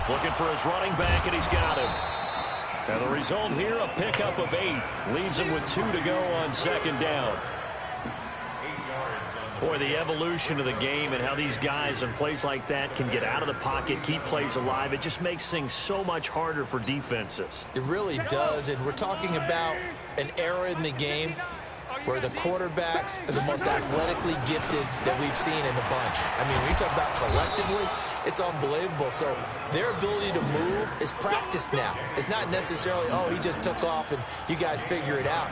Looking for his running back, and he's got him. And the result here, a pickup of 8. Leaves him with 2 to go on 2nd down. Boy, the evolution of the game and how these guys in plays like that can get out of the pocket, keep plays alive, it just makes things so much harder for defenses. It really does, and we're talking about an era in the game where the quarterbacks are the most athletically gifted that we've seen in the bunch. I mean, when you talk about collectively, it's unbelievable. So their ability to move is practiced now. It's not necessarily, oh, he just took off and you guys figure it out.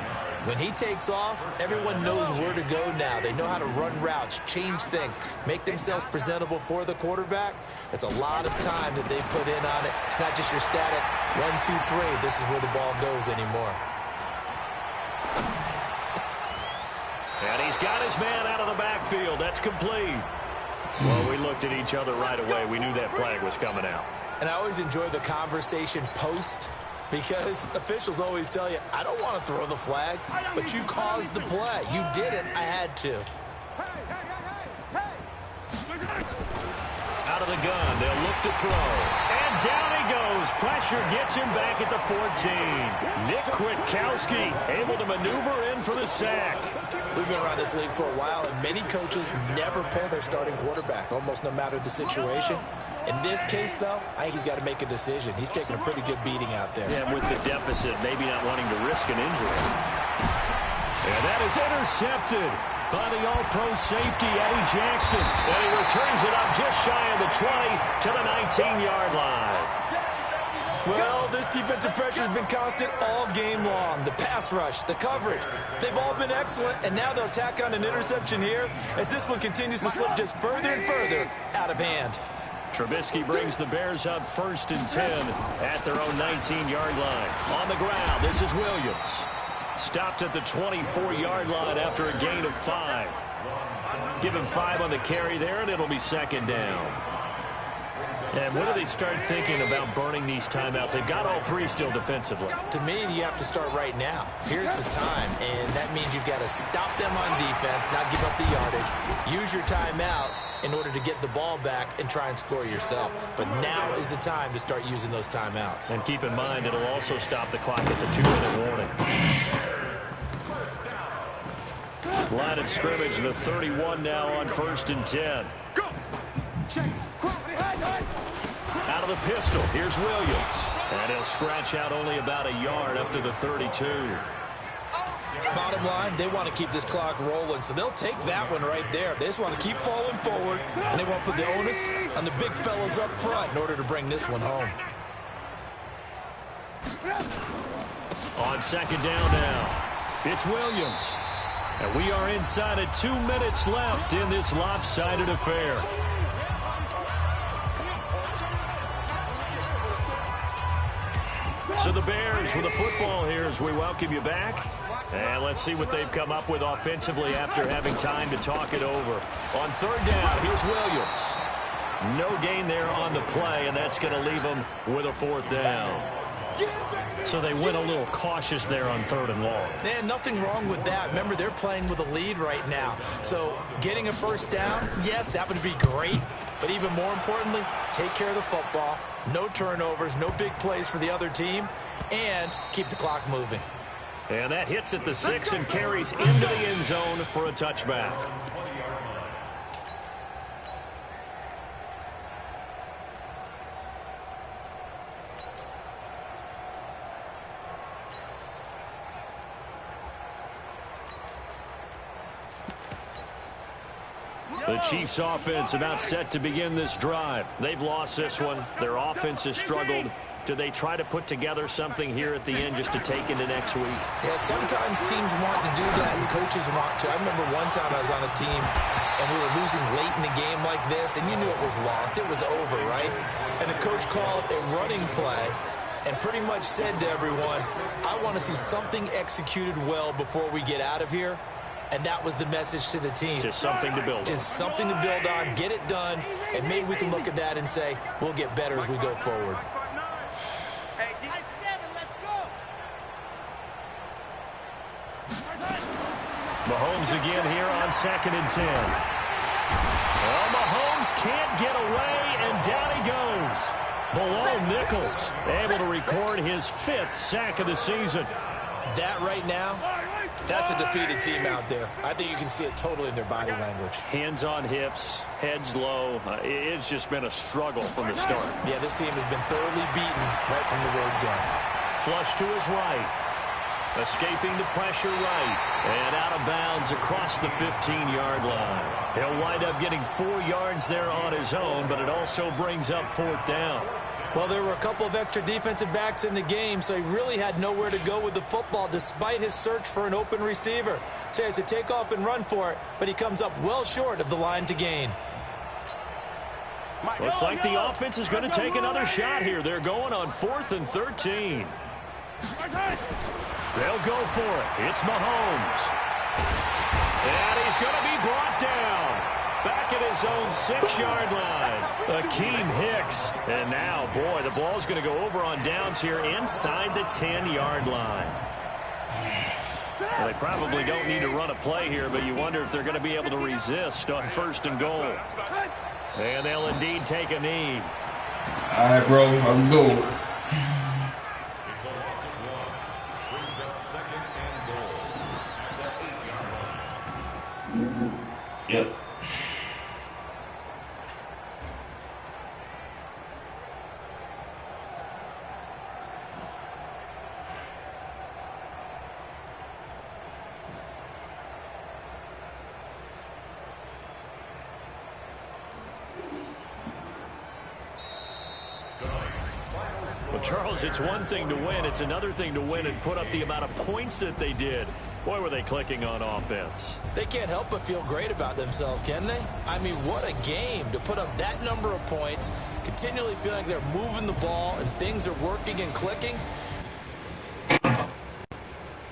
When he takes off, everyone knows where to go now. They know how to run routes, change things, make themselves presentable for the quarterback. It's a lot of time that they put in on it. It's not just your static 1, 2, 3. This is where the ball goes anymore. And he's got his man out of the backfield. That's complete. Well, we looked at each other right away. We knew that flag was coming out. And I always enjoy the conversation post, because officials always tell you, I don't want to throw the flag, but you caused the play. You did it. I had to. Out of the gun, they'll look to throw. And down he goes. Pressure gets him back at the 14. Nick Kwiatkowski able to maneuver in for the sack. We've been around this league for a while, and many coaches never pull their starting quarterback, almost no matter the situation. In this case, though, I think he's got to make a decision. He's taking a pretty good beating out there. Yeah, with the deficit, maybe not wanting to risk an injury. And that is intercepted by the all-pro safety, Eddie Jackson. And he returns it up just shy of the 20 to the 19-yard line. Well, this defensive pressure has been constant all game long. The pass rush, the coverage, they've all been excellent, and now they'll tack on an interception here as this one continues to slip just further and further out of hand. Trubisky brings the Bears up 1st and 10 at their own 19-yard line. On the ground, this is Williams. Stopped at the 24-yard line after a gain of 5. Give him 5 on the carry there, and it'll be 2nd down. And when do they start thinking about burning these timeouts? They've got all 3 still defensively. To me, you have to start right now. Here's the time, and that means you've got to stop them on defense, not give up the yardage. Use your timeouts in order to get the ball back and try and score yourself. But now is the time to start using those timeouts. And keep in mind, it'll also stop the clock at the 2-minute warning. Line of scrimmage, the 31 now on 1st and 10. Go! Check. Out of the pistol, here's Williams. And he'll scratch out only about a yard up to the 32. Bottom line, they want to keep this clock rolling, so they'll take that one right there. They just want to keep falling forward, and they want to put the onus on the big fellas up front in order to bring this one home. On 2nd down now, it's Williams. And we are inside of 2 minutes left in this lopsided affair. So the Bears with the football here as we welcome you back. And let's see what they've come up with offensively after having time to talk it over. On 3rd down, here's Williams. No gain there on the play, and that's going to leave them with a 4th down. So they went a little cautious there on 3rd and long. Man, nothing wrong with that. Remember, they're playing with a lead right now. So getting a 1st down, yes, that would be great. But even more importantly, take care of the football. No turnovers, no big plays for the other team, and keep the clock moving. And that hits at the 6 and carries into the end zone for a touchback. The Chiefs' offense about set to begin this drive. They've lost this one. Their offense has struggled. Do they try to put together something here at the end just to take into next week? Yeah, sometimes teams want to do that and coaches want to. I remember one time I was on a team and we were losing late in the game like this, and you knew it was lost. It was over, right? And the coach called a running play and pretty much said to everyone, I want to see something executed well before we get out of here. And that was the message to the team. Just something to build on. Just something to build on, get it done, and maybe we can look at that and say, we'll get better as we go forward. Mahomes again here on 2nd and 10. Oh, Mahomes can't get away, and down he goes. Below Nichols, able to record his 5th sack of the season. That right now, that's a defeated team out there. I think you can see it totally in their body language. Hands on hips, heads low. It's just been a struggle from the start. Yeah, this team has been thoroughly beaten right from the word go. Flush to his right. Escaping the pressure right. And out of bounds across the 15-yard line. He'll wind up getting 4 yards there on his own, but it also brings up 4th down. Well, there were a couple of extra defensive backs in the game, so he really had nowhere to go with the football despite his search for an open receiver. So he has to take off and run for it, but he comes up well short of the line to gain. Looks like the offense is going to take another shot here. They're going on 4th and 13. They'll go for it. It's Mahomes. And he's going to be brought down. Back at his own 6-yard line. Akeem Hicks. And now, boy, the ball's going to go over on downs here inside the 10-yard line. Well, they probably don't need to run a play here, but you wonder if they're going to be able to resist on 1st and goal. And they'll indeed take a knee. All right, bro. I'm going. It's a loss of 1. Brings up 2nd and goal. Yep. Well, Charles, it's one thing to win. It's another thing to win and put up the amount of points that they did. Boy, were they clicking on offense. They can't help but feel great about themselves, can they? I mean, what a game to put up that number of points, continually feeling like they're moving the ball and things are working and clicking.